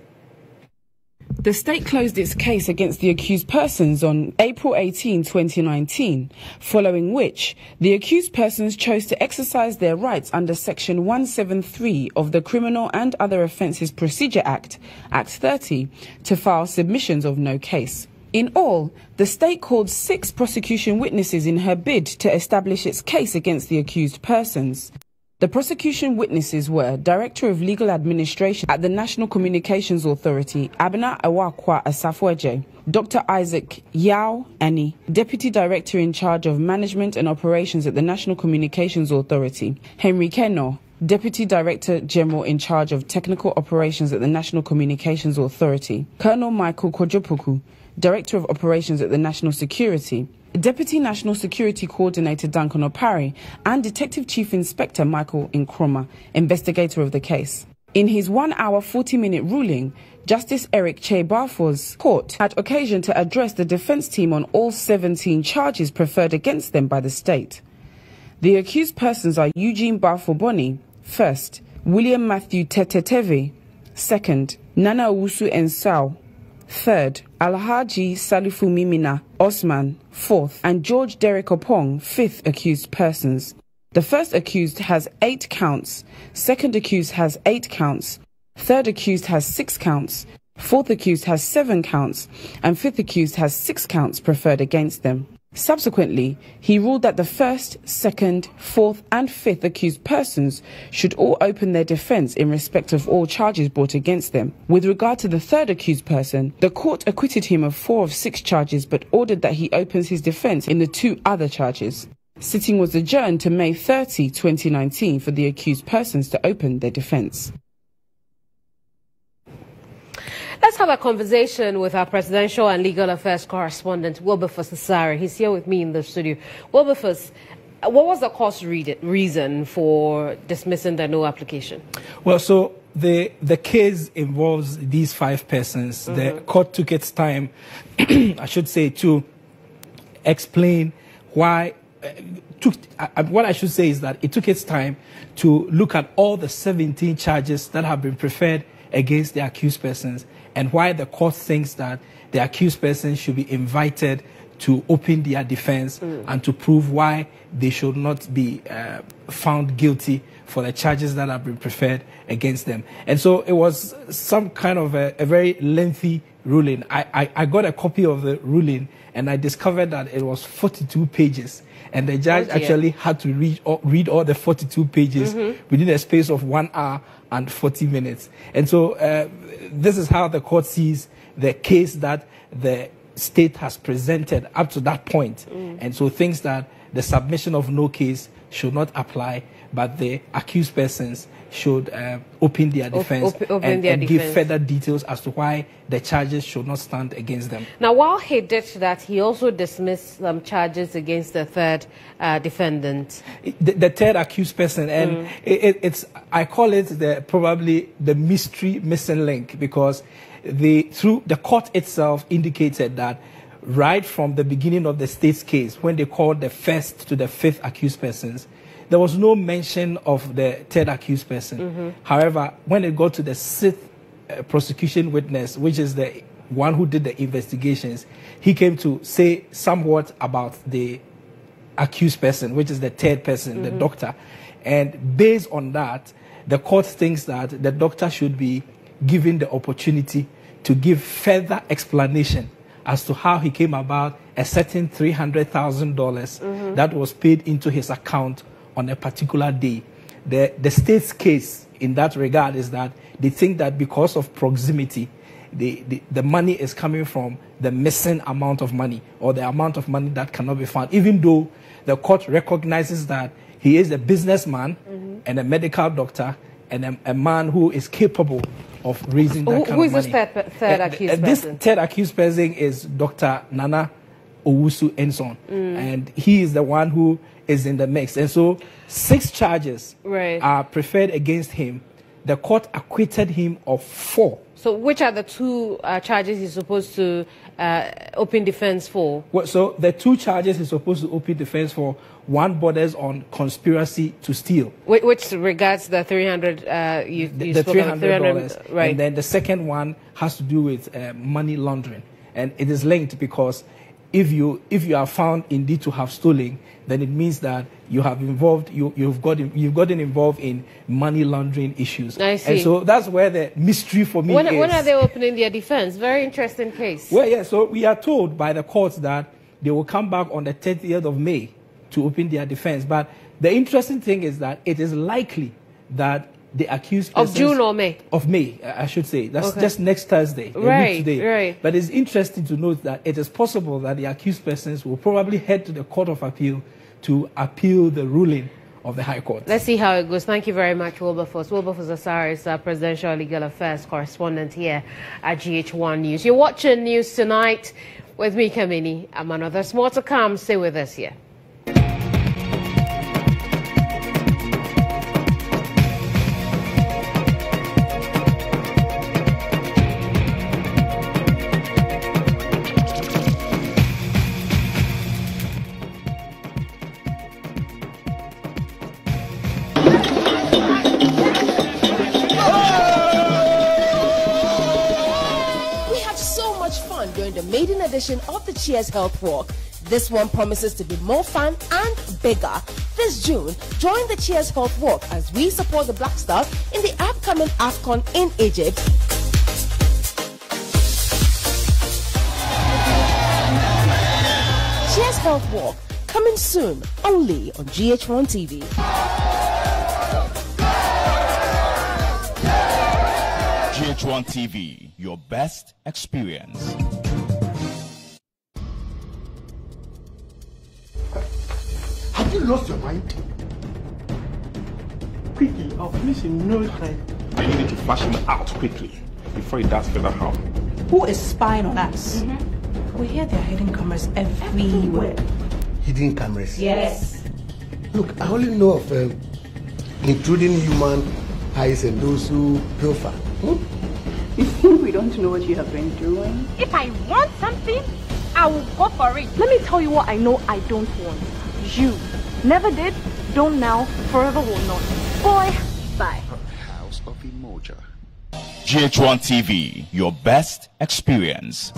The state closed its case against the accused persons on April 18, 2019, following which the accused persons chose to exercise their rights under Section 173 of the Criminal and Other Offences Procedure Act, Act 30, to file submissions of no case. In all, the state called 6 prosecution witnesses in her bid to establish its case against the accused persons. The prosecution witnesses were Director of Legal Administration at the National Communications Authority, Abena Awakwa Asafueje, Dr. Isaac Yao Ani, Deputy Director in charge of Management and Operations at the National Communications Authority, Henry Keno, Deputy Director General in charge of Technical Operations at the National Communications Authority, Colonel Michael Kojopuku, Director of Operations at the National Security, Deputy National Security Coordinator Duncan Opari, and Detective Chief Inspector Michael Nkrumah, investigator of the case. In his 1-hour 40-minute ruling, Justice Eric Chebafo's court had occasion to address the defense team on all 17 charges preferred against them by the state. The accused persons are Eugene Bafoboni, first, William Matthew Teteteve, second, Nana Owusu Ensau, third, Alhaji Salifu Mimina Osman, fourth, and George Derek Opong, fifth accused persons. The first accused has 8 counts, second accused has 8 counts, third accused has 6 counts, fourth accused has 7 counts, and fifth accused has 6 counts preferred against them. Subsequently, he ruled that the first, second, fourth, and fifth accused persons should all open their defense in respect of all charges brought against them. With regard to the third accused person, the court acquitted him of 4 of 6 charges but ordered that he opens his defense in the 2 other charges. Sitting was adjourned to May 30, 2019 for the accused persons to open their defense. Let's have a conversation with our presidential and legal affairs correspondent, Wilberforce Asare. He's here with me in the studio. Wilberforce, what was the court's reason for dismissing the no application? Well, so the case involves these 5 persons. The court took its time, I should say, to explain why. What I should say is that it took its time to look at all the 17 charges that have been preferred against the accused persons, and why the court thinks that the accused persons should be invited to open their defense and to prove why they should not be found guilty for the charges that have been preferred against them. And so it was some kind of a very lengthy ruling. I got a copy of the ruling and I discovered that it was 42 pages. And the judge actually had to read all the 42 pages within a space of 1 hour and 40 minutes. And so this is how the court sees the case that the state has presented up to that point. And so thinks that the submission of no case should not apply, but the accused persons should open their defense and give further details as to why the charges should not stand against them. Now, while he did that, he also dismissed some charges against the third defendant. The third accused person, and I call it probably the mystery missing link, because through the court itself indicated that right from the beginning of the state's case, when they called the first to the fifth accused persons, there was no mention of the third accused person. However, when it got to the sixth prosecution witness, which is the one who did the investigations, he came to say somewhat about the accused person, which is the third person, the doctor. And based on that, the court thinks that the doctor should be given the opportunity to give further explanation as to how he came about a certain $300,000 that was paid into his account on a particular day. The state's case in that regard is that they think that because of proximity, the money is coming from the missing amount of money, or the amount of money that cannot be found, even though the court recognizes that he is a businessman and a medical doctor and a man who is capable of raising that kind of money. Who is this third accused this person? This third accused person is Dr. Nana Owusu Enson, and he is the one who is in the mix. And so 6 charges are preferred against him. The court acquitted him of 4. So which are the 2 charges he's supposed to open defense for? Well, so the 2 charges he's supposed to open defense for, one borders on conspiracy to steal. Which regards the 300, the $300, right. And then the second one has to do with money laundering. And it is linked because if you are found indeed to have stolen, then it means that you have you've gotten involved in money laundering issues. I see. And so that's where the mystery for me is. When are they opening their defense? Very interesting case. Well, yeah. So we are told by the courts that they will come back on the 30th of May to open their defense. But the interesting thing is that it is likely that the accused of June or May? Of May, I should say. That's just next Thursday. Right, today. But it's interesting to note that it is possible that the accused persons will probably head to the Court of Appeal to appeal the ruling of the High Court. Let's see how it goes. Thank you very much, Wilberforce. Wilberforce Asare is our Presidential Legal Affairs correspondent here at GHOne News. You're watching News Tonight with me, Keminni Amanor. There's more to come. Stay with us here. During the maiden edition of the Cheers Health Walk. This one promises to be more fun and bigger. This June, join the Cheers Health Walk as we support the Black Stars in the upcoming AFCON in Egypt. Cheers Health Walk, coming soon, only on GHOne TV. GHOne TV, your best experience. Have you lost your mind? Quickly, I'll finish in no time. And you need to flash him out quickly before he does further harm. Who is spying on us? We hear there are hidden cameras everywhere. Hidden cameras? Yes. Look, I only know of intruding human eyes and those who pilfer. You think we don't know what you have been doing? If I want something, I will go for it. Let me tell you what I know I don't want. You never did, don't now, forever will not. Boy, bye. House of Emoja. GHOne TV, your best experience.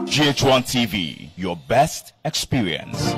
GHOne TV, your best experience.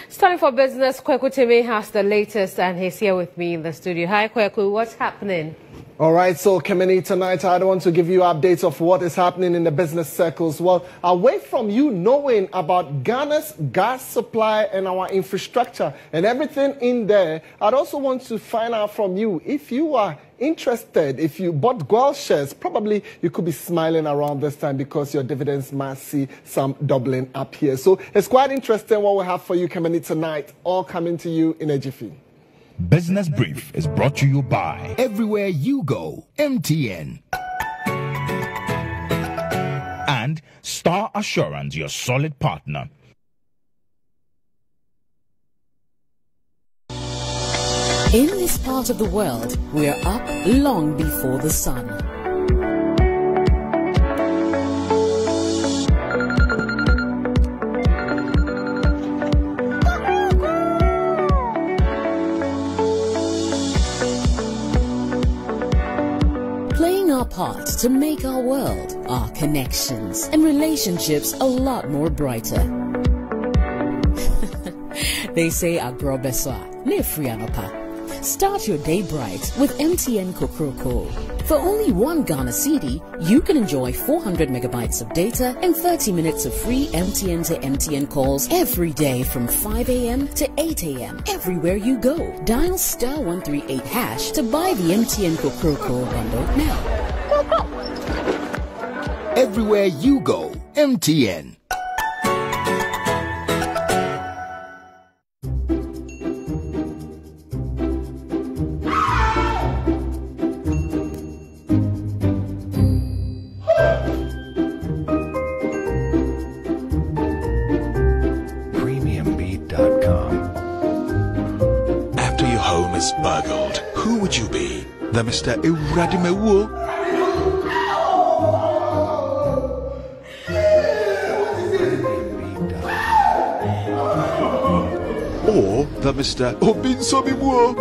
It's time for business. Kweku Teme has the latest and he's here with me in the studio. Hi Kweku, what's happening? All right, so Keminni, tonight I want to give you updates of what is happening in the business circles. Well, away from you knowing about Ghana's gas supply and our infrastructure and everything in there, I'd also want to find out from you if you are interested, if you bought GHOne shares, probably you could be smiling around this time because your dividends might see some doubling up here. So it's quite interesting what we have for you, Keminni, tonight, all coming to you in a jiffy. Business Brief is brought to you by Everywhere You Go, MTN. And Star Assurance, your solid partner. In this part of the world, we are up long before the sun. Playing our part to make our world, our connections, and relationships a lot more brighter. They say agro beswa, ne free anopa. Start your day bright with MTN Kokroko. For only $1 Ghana cedi, you can enjoy 400 megabytes of data and 30 minutes of free MTN to MTN calls every day from 5 a.m. to 8 a.m. everywhere you go. Dial *138# to buy the MTN Kokroko bundle now. Everywhere You Go, MTN. Burgled, who would you be? The Mr. Iradimewo? Or the Mr. Obinsomiwo?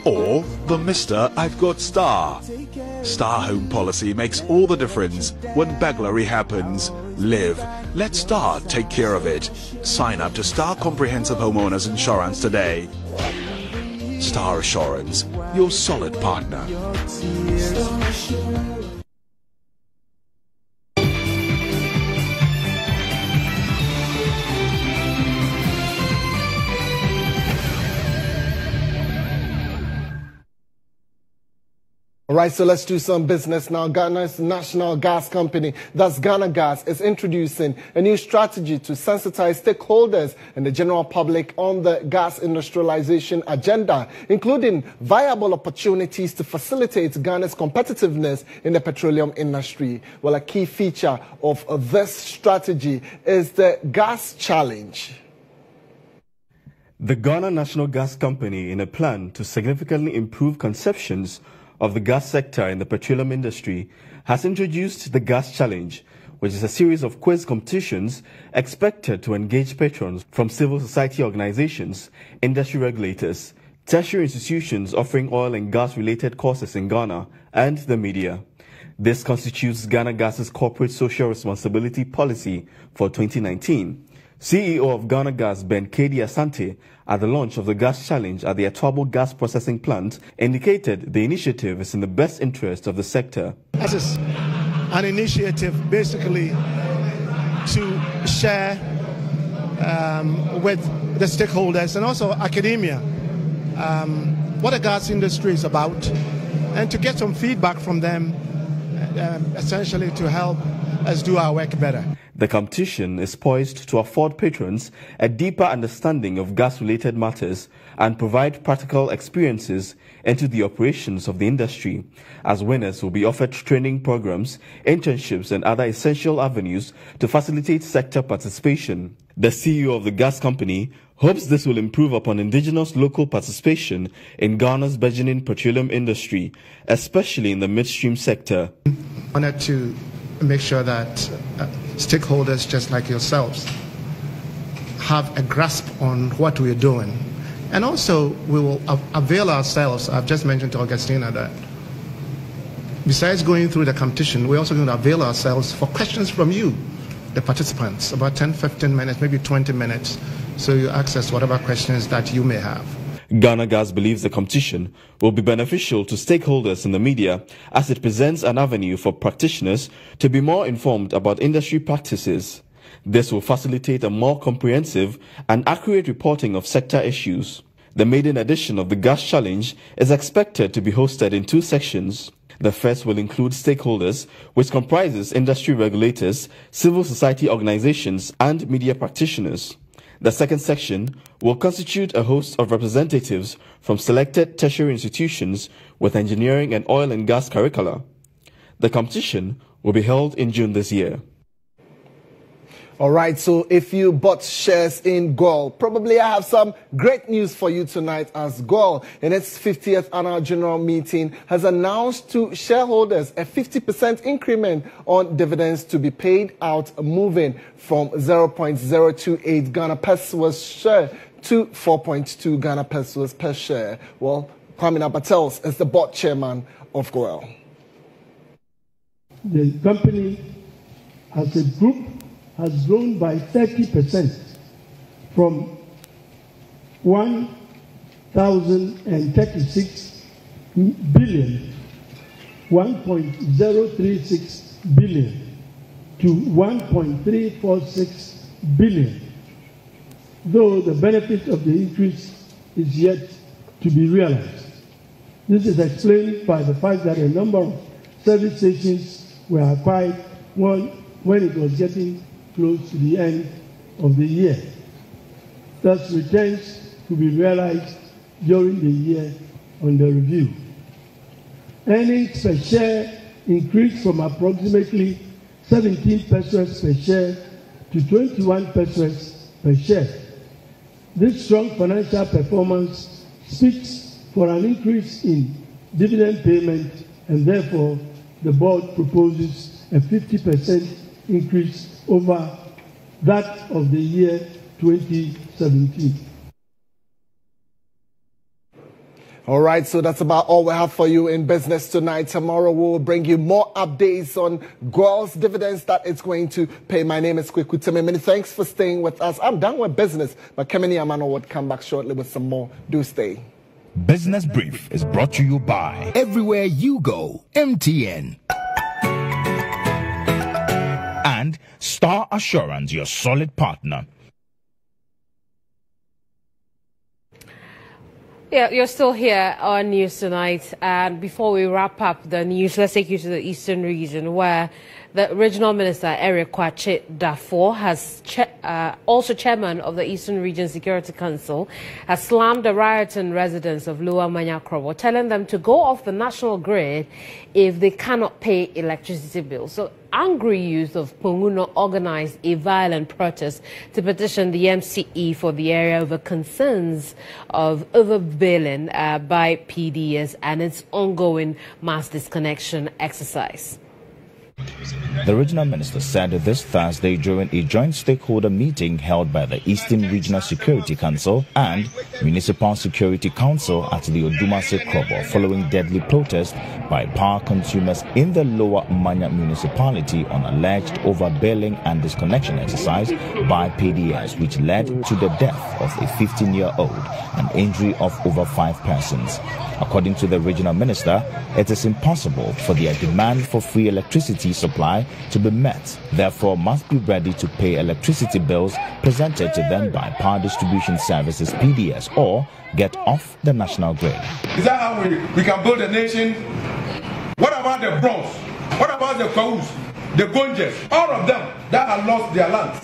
Or the Mr. I've got Star? Star Home Policy makes all the difference when burglary happens. Live. Let Star take care of it. Sign up to Star Comprehensive Homeowners Insurance today. Star Assurance, your solid partner. All right, so let's do some business now. Ghana's national gas company, that's Ghana Gas, is introducing a new strategy to sensitize stakeholders and the general public on the gas industrialization agenda, including viable opportunities to facilitate Ghana's competitiveness in the petroleum industry. Well, a key feature of this strategy is the gas challenge. The Ghana National Gas Company, in a plan to significantly improve conceptions of the gas sector in the petroleum industry, has introduced the Gas Challenge, which is a series of quiz competitions expected to engage patrons from civil society organizations, industry regulators, tertiary institutions offering oil and gas-related courses in Ghana, and the media. This constitutes Ghana Gas's corporate social responsibility policy for 2019. CEO of Ghana Gas, Ben Kedi Asante, at the launch of the Gas Challenge at the Atwabo Gas Processing Plant, indicated the initiative is in the best interest of the sector. This is an initiative basically to share with the stakeholders and also academia what the gas industry is about, and to get some feedback from them, essentially to help us do our work better. The competition is poised to afford patrons a deeper understanding of gas-related matters and provide practical experiences into the operations of the industry, as winners will be offered training programs, internships, and other essential avenues to facilitate sector participation. The CEO of the gas company hopes this will improve upon indigenous local participation in Ghana's burgeoning petroleum industry, especially in the midstream sector. I wanted to make sure that stakeholders just like yourselves have a grasp on what we're doing. And also, we will avail ourselves. I've just mentioned to Augustina that besides going through the competition, we're also going to avail ourselves for questions from you, the participants, about 10, 15 minutes, maybe 20 minutes, so you access whatever questions that you may have. Ghana Gas believes the competition will be beneficial to stakeholders in the media as it presents an avenue for practitioners to be more informed about industry practices. This will facilitate a more comprehensive and accurate reporting of sector issues. The maiden edition of the Gas Challenge is expected to be hosted in 2 sections. The first will include stakeholders, which comprises industry regulators, civil society organizations, and media practitioners. The second section will constitute a host of representatives from selected tertiary institutions with engineering and oil and gas curricula. The competition will be held in June this year. All right, so if you bought shares in GHOne, probably I have some great news for you tonight, as GHOne, in its 50th annual general meeting, has announced to shareholders a 50% increment on dividends to be paid out, moving from 0.028 Ghana pesos share to 4.2 Ghana pesos per share. Well, Keminni Amanor is the board chairman of GHOne. The company as a group has grown by 30% from 1,036 billion, 1.036 billion to 1.346 billion, though the benefit of the increase is yet to be realized. This is explained by the fact that a number of service stations were acquired when it was getting close to the end of the year. Thus, returns to be realized during the year under review. Earnings per share increased from approximately 17 pesos per share to 21 pesos per share. This strong financial performance speaks for an increase in dividend payment, and therefore the board proposes a 50% increase over that of the year 2017. All right, so that's about all we have for you in business tonight. Tomorrow we'll bring you more updates on GHOne's dividends that it's going to pay. My name is Kweku Teme. Many thanks for staying with us. I'm done with business, but Keminni Amanor would come back shortly with some more. Do stay. Business Brief is brought to you by Everywhere You Go, MTN. And Star Assurance, your solid partner. Yeah, you're still here on News Tonight. And before we wrap up the news, let's take you to the Eastern region, where the Regional Minister, Eric Kwache Dafoe, also chairman of the Eastern Region Security Council, has slammed the rioting residents of Lower Manya Krobo, telling them to go off the national grid if they cannot pay electricity bills. So angry youth of Punguno organized a violent protest to petition the MCE for the area over concerns of overbilling by PDS and its ongoing mass disconnection exercise. The regional minister said this Thursday during a joint stakeholder meeting held by the Eastern Regional Security Council and Municipal Security Council at the Odumase Krobo following deadly protests by power consumers in the Lower Manya municipality on alleged overbilling and disconnection exercise by PDS, which led to the death of a 15-year-old and injury of over 5 persons. According to the regional minister, it is impossible for their demand for free electricity supply to be met, therefore must be ready to pay electricity bills presented to them by Power Distribution Services PDS or get off the national grid. Is that how we can build a nation? What about the Bronx? What about the Kaus, the Gonjes, all of them that have lost their lands?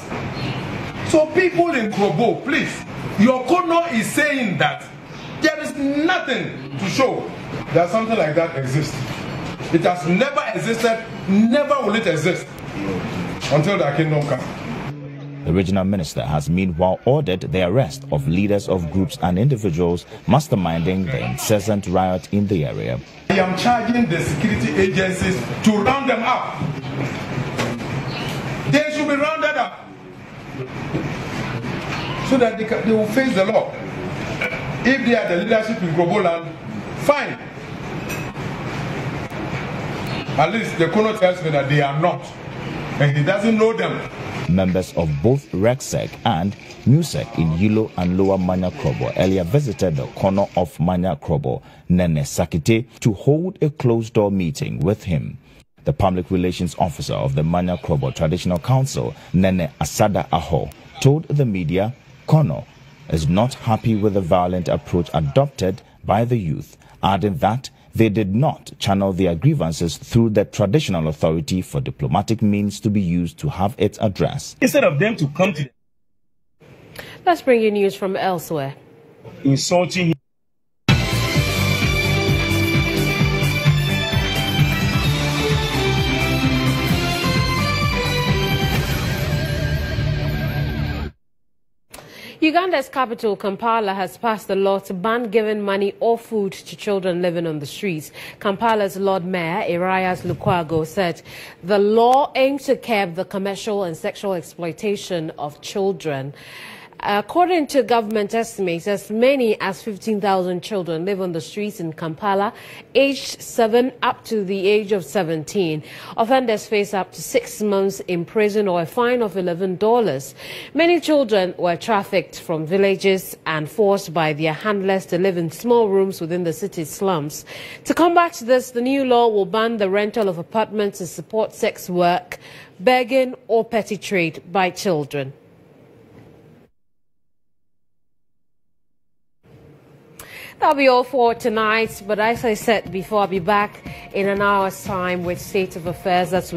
So people in Krobo, please, your Kono is saying that there is nothing to show that something like that exists. It has never existed, never will it exist until the kingdom comes. The regional minister has meanwhile ordered the arrest of leaders of groups and individuals masterminding the incessant riot in the area. I am charging the security agencies to round them up. They should be rounded up so that they will face the law. If they are the leadership in Krobo land, fine. At least the Kono tells me that they are not, and he doesn't know them. Members of both RECSEC and MUSEC in Yilo and Lower Manya Krobo earlier visited the corner of Manya Krobo, Nene Sakite, to hold a closed-door meeting with him. The public relations officer of the Manya Krobo Traditional Council, Nene Asada Aho, told the media Kono is not happy with the violent approach adopted by the youth, adding that they did not channel their grievances through the traditional authority for diplomatic means to be used to have it addressed. Instead of them to come to Let's bring you news from elsewhere. Insulting him. Uganda's capital, Kampala, has passed a law to ban giving money or food to children living on the streets. Kampala's Lord Mayor, Erias Lukwago, said the law aims to curb the commercial and sexual exploitation of children. According to government estimates, as many as 15,000 children live on the streets in Kampala, aged 7 up to the age of 17. Offenders face up to 6 months in prison or a fine of $11. Many children were trafficked from villages and forced by their handlers to live in small rooms within the city's slums. To combat this, the new law will ban the rental of apartments to support sex work, begging or petty trade by children. That'll be all for tonight, but as I said before, I'll be back in an hour's time with State of Affairs. That's